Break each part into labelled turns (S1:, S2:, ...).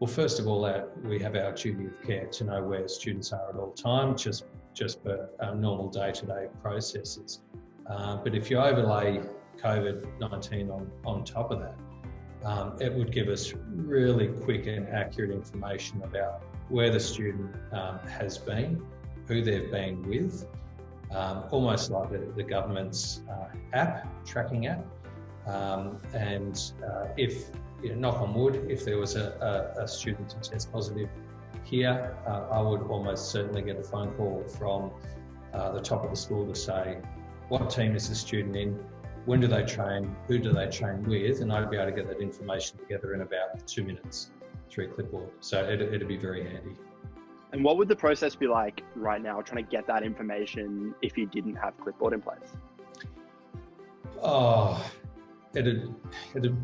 S1: Well, first of all, we have our duty of care to know where students are at all times, just for normal day-to-day processes. But if you overlay COVID-19 on top of that, it would give us really quick and accurate information about where the student has been, who they've been with, almost like the government's tracking app. And if, knock on wood, if there was a student to test positive here, I would almost certainly get a phone call from the top of the school to say, what team is the student in? When do they train? Who do they train with? And I'd be able to get that information together in about 2 minutes through Clipboard. So it'd be very handy.
S2: And what would the process be like right now, trying to get that information if you didn't have Clipboard in place?
S1: Oh, it'd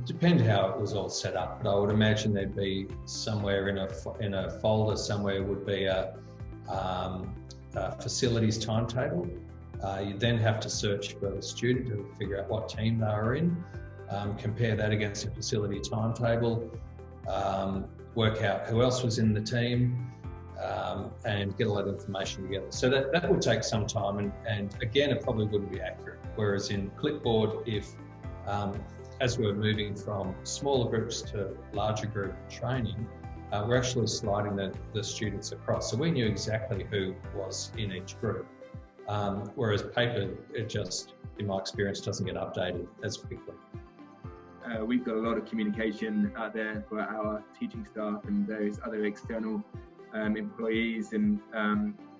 S1: depend how it was all set up, but I would imagine there'd be somewhere in a folder somewhere would be a facilities timetable. You'd then have to search for the student to figure out what team they were in, compare that against a facility timetable, work out who else was in the team, and get a lot of information together. So that would take some time, and again, it probably wouldn't be accurate. Whereas in Clipboard, if as we're moving from smaller groups to larger group training, we're actually sliding the students across. So we knew exactly who was in each group. Whereas paper, it just, in my experience, doesn't get updated as quickly.
S3: We've got a lot of communication out there for our teaching staff and various other external employees, and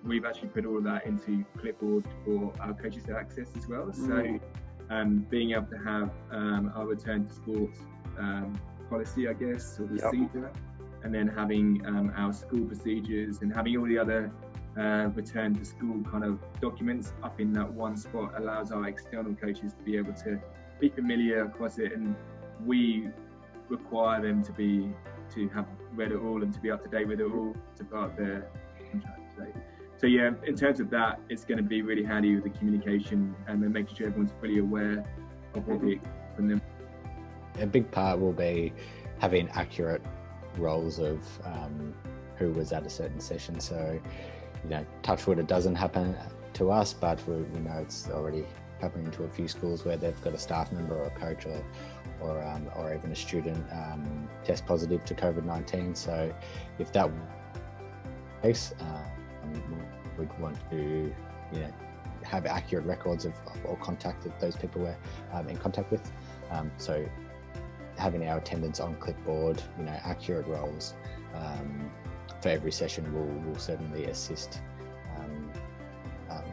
S3: we've actually put all of that into Clipboard for our coaches to access as well. So being able to have our return to sports policy, I guess, or procedure, and then having our school procedures and having all the other return to school kind of documents up in that one spot allows our external coaches to be able to be familiar across it, and we require them to have read it all and to be up to date with it all to part of their contract. So yeah, in terms of that, it's going to be really handy with the communication and then making sure everyone's fully aware of what we expect from them.
S4: A big part will be having accurate roles of who was at a certain session. So, touch wood, it doesn't happen to us, but we know it's already happening to a few schools where they've got a staff member or a coach or even a student test positive to COVID-19. So if that case, we'd want to have accurate records of all contact that those people were in contact with. So having our attendance on Clipboard, accurate roles for every session will certainly assist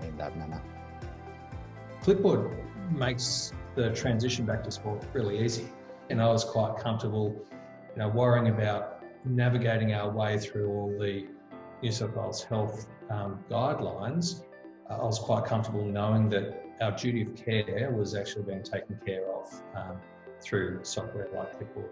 S4: in that manner.
S1: Clipboard makes the transition back to sport really easy, and I was quite comfortable, worrying about navigating our way through all the New South Wales health guidelines. I was quite comfortable knowing that our duty of care was actually being taken care of through software like Clipboard.